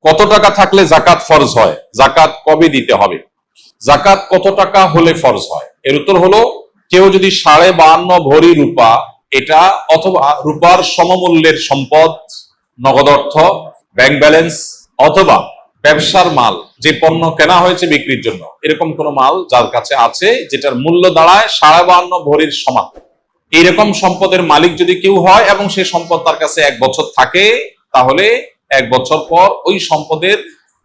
কত টাকা থাকলে জাকাত ফরজ হয়, জাকাত কবে দিতে হবে, জাকাত কত টাকা হলে ফরজ হয়? এর উত্তর হলো, কেউ যদি 52.5 ভরি রূপা এটা অথবা রূপার সমমূল্যের সম্পদ, নগদ অর্থ, ব্যাংক ব্যালেন্স অথবা ব্যবসার মাল, যে পণ্য কেনা হয়েছে বিক্রির জন্য, এরকম কোন মাল যার কাছে আছে যেটার মূল্য দাঁড়ায় 52.5 ভরির সমান, এইরকম সম্পদের মালিক যদি কেউ হয় এবং সেই সম্পদ তার কাছে 1 বছর থাকে, তাহলে 1 বছর পর ওই সম্পদের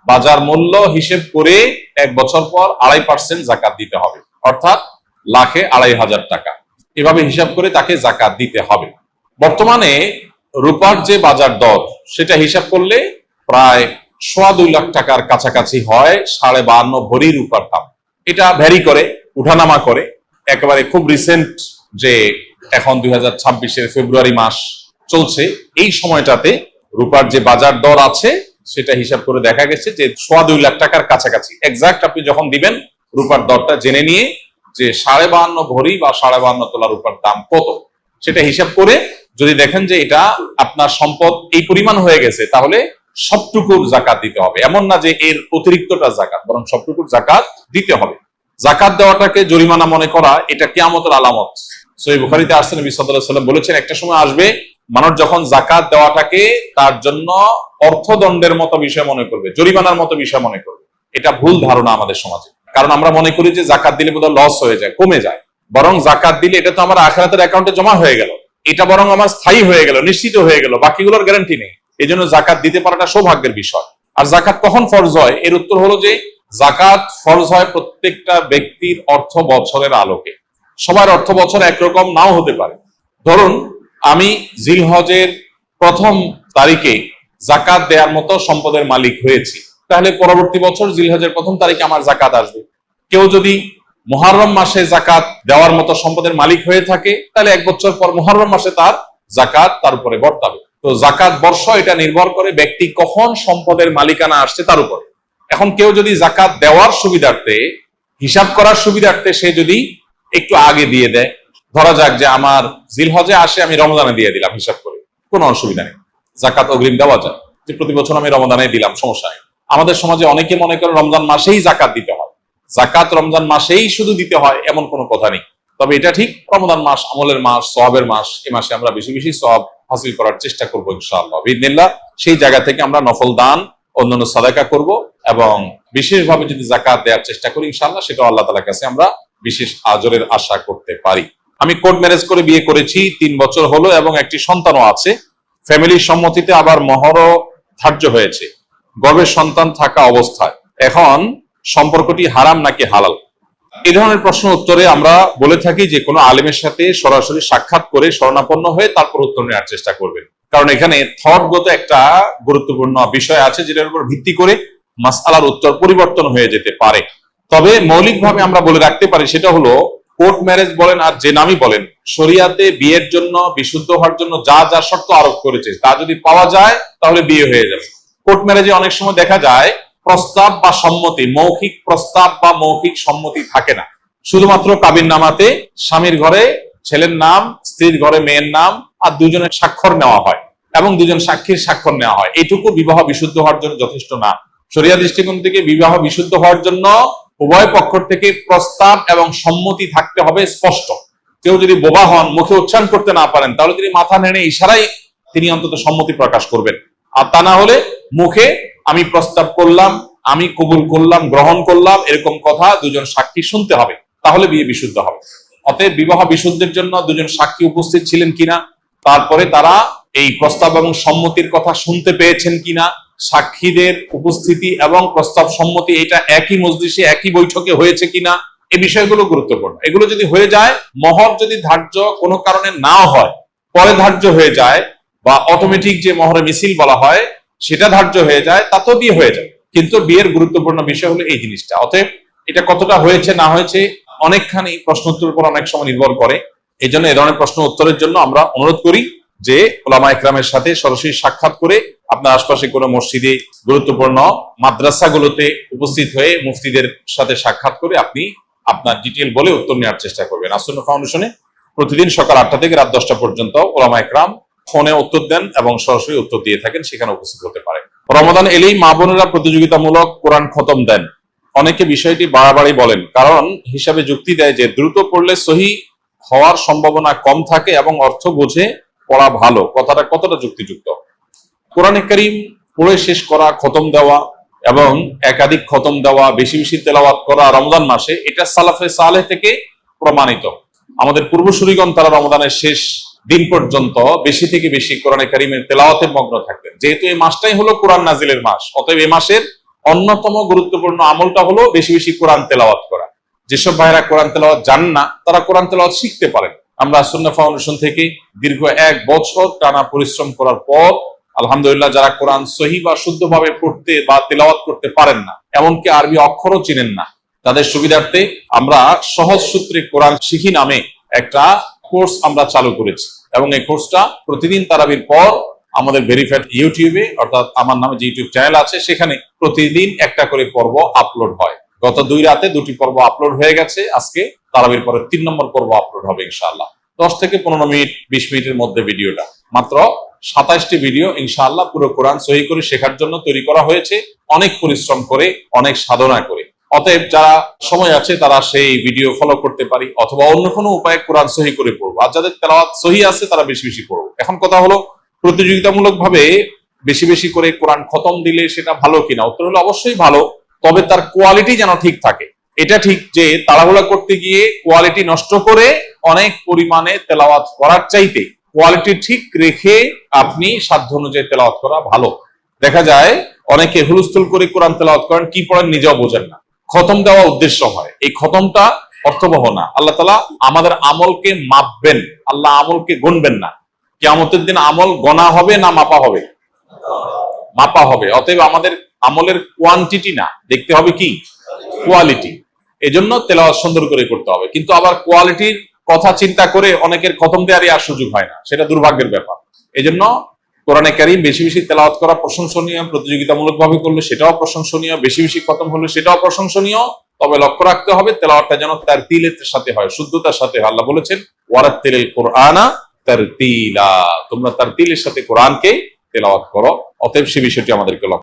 বাজার মূল্য হিসেব করে 1 বছর পর 2.5% জাকাত দিতে হবে, অর্থাৎ লাখে 2,500 টাকা। এভাবে হিসাব করে তাকে জাকাত দিতে হবে। বর্তমানে রূপার যে বাজার দর সেটা হিসাব করলে প্রায় 2.25 লাখ টাকার কাছাকাছি হয় 52.5 ভরি রূপার দাম। এটা ভ্যারি করে, উঠানামা করে। একেবারে খুব রিসেন্ট যে এখন 2026-এর ফেব্রুয়ারি মাস চলছে, এই সময়টাতে রূপার যে বাজার দর আছে সেটা হিসাব করে দেখা গেছে যে 2.25 লাখ টাকার কাছাকাছি। এক্সাক্ট আপনি যখন দিবেন রূপার দরটা জেনে নিয়ে যে 52.5 ভরি বা 52.5 তোলা রূপার দাম কত, সেটা হিসাব করে যদি দেখেন যে এটা আপনার সম্পদ এই পরিমাণ হয়ে গেছে, তাহলে সবটুকুর জাকাত দিতে হবে। এমন না যে এর অতিরিক্তটা জাকাত, বরং সবটুকুর জাকাত দিতে হবে। জাকাত দেওয়াটাকে জরিমানা মনে করা, এটা কিয়ামতের আলামত। সহিহ বুখারীতে আসছে, নবী সাল্লাল্লাহু আলাইহি ওয়াসাল্লাম বলেছেন, একটা সময় আসবে মানুষ যখন জাকাত দেওয়াটাকে তার জন্য অর্থদণ্ডের মতো বিষয় মনে করবে, জরিমানার মতো বিষয় মনে করবে। এটা ভুল ধারণা আমাদের সমাজে। কারণ আমরা মনে করি যে জাকাত দিলে বোধহয় লস হয়ে যায়, কমে যায়। বরং জাকাত দিলে এটা তো আমার আখিরাতের অ্যাকাউন্টে জমা হয়ে গেল, এটা বরং আমার স্থায়ী হয়ে গেল, নিশ্চিত হয়ে গেল, বাকিগুলোর গ্যারান্টি নেই। এই জন্য জাকাত দিতে পারাটা সৌভাগ্যের বিষয়। আর জাকাত কখন ফরজ হয়, এর উত্তর হলো যে জাকাত ফরজ হয় প্রত্যেকটা ব্যক্তির অর্থ বছরের আলোকে। সবার অর্থ বছর একরকম নাও হতে পারে। ধরুন আমি জিলহজের 1ম তারিখে জাকাত দেওয়ার মতো সম্পদের মালিক হয়েছি, তাহলে পরবর্তী বছর জিলহজের 1ম তারিখে আমার জাকাত আসবে। কেউ যদি মুহররম মাসে জাকাত দেওয়ার মতো সম্পদের মালিক হয়ে থাকে, তাহলে 1 বছর পর মুহররম মাসে তার জাকাত তার উপরে বর্তাবে। তো জাকাত বর্ষ এটা নির্ভর করে ব্যক্তি কখন সম্পদের মালিকানা আসছে তার উপরে। এখন কেউ যদি জাকাত দেওয়ার সুবিধার্থে, হিসাব করার সুবিধার্থে সে যদি একটু আগে দিয়ে দেয়, ধরা যাক যে আমার জিলহজে আসে, আমি রমজানে দিয়ে দিলাম হিসাব করে, কোনো অসুবিধা নেই, জাকাত অগ্রিম দেওয়া যায়। যে প্রতি বছর আমি রমজানে দিলাম, সমস্যা নেই। আমাদের সমাজে অনেকে মনে করে রমজান মাসেই জাকাত দিতে হয়, জাকাত রমজান মাসেই শুধু দিতে হয়, এমন কোনো কথা নেই। তবে এটা ঠিক, রমজান মাস আমলের মাস, সওয়াবের মাস, এই মাসে আমরা বেশি বেশি সওয়াব হাসিল করার চেষ্টা করবো ইনশাআল্লাহ বিইذনিল্লাহ। সেই জায়গা থেকে আমরা নফল দান, অন্যান্য সাদাকা করব এবং বিশেষভাবে যদি জাকাত দেওয়ার চেষ্টা করি ইনশাআল্লাহ, সেটাও আল্লাহ তাআলার কাছে আমরা বিশেষ আজরের আশা করতে পারি। আমি কোর্ট ম্যারেজ করে বিয়ে করেছি, 3 বছর হলো এবং একটি সন্তানও আছে। ফ্যামিলির সম্মতিতে আবার মহরও ধার্য হয়েছে গর্ভের সন্তান থাকা অবস্থায়। এখন সম্পর্কটি হারাম নাকি হালাল? এই ধরনের প্রশ্ন উত্তরে আমরা বলে থাকি যে কোনো আলেমের সাথে সরাসরি সাক্ষাৎ করে শরণাপন্ন হয়ে তারপর উত্তর নেওয়ার চেষ্টা করবেন। কারণ এখানে থটগত একটা গুরুত্বপূর্ণ বিষয় আছে যেটার উপর ভিত্তি করে মাসআলার উত্তর পরিবর্তন হয়ে যেতে পারে। তবে মৌলিকভাবে আমরা বলে রাখতে পারি, সেটা হলো কোর্ট ম্যারেজ বলেন আর যে নামই বলেন, শরিয়াতে বিয়ের জন্য, বিশুদ্ধ হওয়ার জন্য যা যা শর্ত আরোপ করেছে তা যদি পাওয়া যায় তাহলে বিয়ে হয়ে যাবে। কোর্ট ম্যারেজে অনেক সময় দেখা যায় প্রস্তাব বা সম্মতি, মৌখিক প্রস্তাব বা মৌখিক সম্মতি থাকে না। শুধুমাত্র কাবিননামাতে স্বামীর ঘরে ছেলের নাম, স্ত্রীর ঘরে মেয়ের নাম আর দুজনের স্বাক্ষর নেওয়া হয় এবং দুজন সাক্ষীর স্বাক্ষর নেওয়া হয়। এইটুকু বিবাহ বিশুদ্ধ হওয়ার জন্য যথেষ্ট না। শরিয়া দৃষ্টিকোণ থেকে বিবাহ বিশুদ্ধ হওয়ার জন্য উভয় পক্ষ থেকে প্রস্তাব এবং সম্মতি থাকতে হবে স্পষ্ট। কেউ যদি বোবা হন, মুখে উচ্চারণ করতে না পারেন, তাহলে তিনি মাথা নেড়ে ইশারায় তিনি অন্তত সম্মতি প্রকাশ করবেন। আর তা না হলে মুখে আমি প্রস্তাব করলাম, আমি কবুল করলাম, গ্রহণ করলাম, এরকম কথা দুজন সাক্ষী শুনতে হবে, তাহলে বিয়ে বিশুদ্ধ হবে। অতএব বিবাহ বিশুদ্ধের জন্য দুজন সাক্ষী উপস্থিত ছিলেন কিনা, তারপরে তারা এই প্রস্তাব এবং সম্মতির কথা শুনতে পেয়েছেন কিনা, সাক্ষীদের উপস্থিতি এবং প্রস্তাব সম্মতি এটা একই মজলিসে, একই বৈঠকে হয়েছে কিনা, এই বিষয়গুলো গুরুত্বপূর্ণ। এগুলো যদি হয়ে যায়, মহর যদি ধার্য কোনো কারণে নাও হয়, পরে ধার্য হয়ে যায়, বা অটোমেটিক যে মহরে মিছিল বলা হয় সেটা ধার্য হয়ে যায়, তাতেও বিয়ে হয়ে যায়। কিন্তু বিয়ের গুরুত্বপূর্ণ বিষয় হলো এই জিনিসটা। অতএব এটা কতটা হয়েছে না হয়েছে অনেকখানি প্রশ্ন উত্তরের উপর অনেক সময় নির্ভর করে। এই জন্য এই ধরনের প্রশ্ন উত্তরের জন্য আমরা অনুরোধ করি যে উলামা ইকরামের সাথে সরাসরি সাক্ষাৎ করে আপনার আশপাশে কোনো মসজিদে, গুরুত্বপূর্ণ মাদ্রাসাগুলোতে উপস্থিত হয়ে মুফতিদের সাথে সাক্ষাৎ করে আপনি আপনার ডিটেইল বলে উত্তর নেওয়ার চেষ্টা করবেন। আসুন্নাহ ফাউন্ডেশনে প্রতিদিন সকাল 8টা থেকে রাত 10টা পর্যন্ত উলামা ইকরাম ফোনে উত্তর দেন এবং সরাসরি উত্তর দিয়ে থাকেন, সেখানে উপস্থিত হতে পারেন। রমাদান এলেই মা বোনেরা প্রতিযোগিতামূলক কোরআন খতম দেন। অনেকে বিষয়টি বাড়াবাড়ি বলেন, কারণ হিসাবে যুক্তি দেয় যে দ্রুত পড়লে সহি হওয়ার সম্ভাবনা কম থাকে এবং অর্থ বুঝে পড়া ভালো। কথাটা কতটা যুক্তিযুক্ত? কোরআনে কারীম পড়ে শেষ করা, খতম দেওয়া এবং একাধিক খতম দেওয়া, বেশি বেশি তেলাওয়াত করা রমজান মাসে, এটা সালাফে সালেহ থেকে প্রমাণিত। আমাদের পূর্বসূরিগণ তারা রমজানের শেষ দিন পর্যন্ত বেশি থেকে বেশি কোরআনে কারীমের তেলাওয়াতে মগ্ন থাকতেন। যেহেতু এই মাসটাই হলো কোরআন নাজিলের মাস, অতএব এই মাসের অন্যতম গুরুত্বপূর্ণ আমলটা হলো বেশি বেশি কোরআন তেলাওয়াত করা। যেসব ভাইরা কোরআন তেলাওয়াত জানেন না, তারা কোরআন তেলাওয়াত শিখতে পারেন। আমরা সুন্নাহ ফাউন্ডেশন থেকে দীর্ঘ 1 বছর টানা পরিশ্রম করার পর আলহামদুলিল্লাহ, যারা কোরআন সহি বা শুদ্ধভাবে পড়তে বা তেলাওয়াত করতে পারেন না, এমনকি আরবি অক্ষরও চিনেন না, তাদের সুবিধার্থে আমরা সহজ সূত্রে কোরআন শিখি নামে একটা কোর্স আমরা চালু করেছি। এবং এই কোর্সটা প্রতিদিন তারাবির পর আমাদের ভেরিফাইড ইউটিউবে, অর্থাৎ আমার নামে যে ইউটিউব চ্যানেল আছে, সেখানে প্রতিদিন একটা করে পর্ব আপলোড হয়। গত 2 রাতে 2টি পর্ব আপলোড হয়ে গেছে। আজকে তারাবির পরে 3 নম্বর পর্ব আপলোড হবে ইনশাআল্লাহ। 10 থেকে 15 মিনিট, 20 মিনিটের মধ্যে ভিডিওটা, মাত্র 27টি ভিডিও ইনশাআল্লাহ পুরো কোরআন সহি করে শেখার জন্য তৈরি করা হয়েছে, অনেক পরিশ্রম করে, অনেক সাধনা করে। অতএব যারা সময় আছে তারা সেই ভিডিও ফলো করতে পারি, অথবা অন্য কোনো উপায়ে কোরআন সহি করে পড়বো। আর যাদের তেলাওয়াত সহি আছে তারা বেশি বেশি পড়বো। এখন কথা হলো, প্রতিযোগিতামূলক ভাবে বেশি বেশি করে কোরআন খতম দিলে সেটা ভালো কিনা? উত্তর হলো অবশ্যই ভালো, তবে তার কোয়ালিটি যেন ঠিক থাকে। এটা ঠিক যে তাড়াহুড়া করতে গিয়ে কোয়ালিটি নষ্ট করে অনেক পরিমাণে তেলাওয়াত করার চাইতে কোয়ালিটি ঠিক রেখে আপনি সাধ্য অনুযায়ী তেলাওয়াত করা ভালো। দেখা যায় অনেকে হুলস্থুল করে কোরআন তেলাওয়াত করেন, কি পড়েন নিজেও বোঝেন না। খতম দেওয়া উদ্দেশ্য হয়, এই খতমটা অর্থবহ না। আল্লাহ তাআলা আমাদের আমলকে মাপবেন, আল্লাহ আমলকে গুনবেন না। কিয়ামতের দিন আমল গণা হবে না মাপা হবে? মাপা হবে। অতএব আমাদের আমলের কোয়ান্টিটি না, দেখতে হবে কি কোয়ালিটি। এজন্য তেলাওয়াত সুন্দর করে করতে হবে, কিন্তু আবার কোয়ালিটির কথা চিন্তা করে অনেকের খতম দেওয়ারই আর সুযোগ হয় না, সেটা দুর্ভাগ্যের ব্যাপার। এজন্য কোরআনে কারীম বেশি বেশি তেলাওয়াত করা প্রশংসনীয়, প্রতিযোগিতামূলক ভাবে করলে সেটাও প্রশংসনীয়, বেশি বেশি খতম হলে সেটাও প্রশংসনীয়। তবে লক্ষ্য রাখতে হবে তেলাওয়াতটা যেন তারতিলের সাথে হয়, শুদ্ধতার সাথে হয়। আল্লাহ বলেছেন, ওয়ারাত্তিলিল কুরআনা তারতিলা, তোমরা তারতিলের সাথে কোরআনকে তেলাওয়াত করো। অতএব সে বিষয়টি আমাদেরকে লক্ষ্য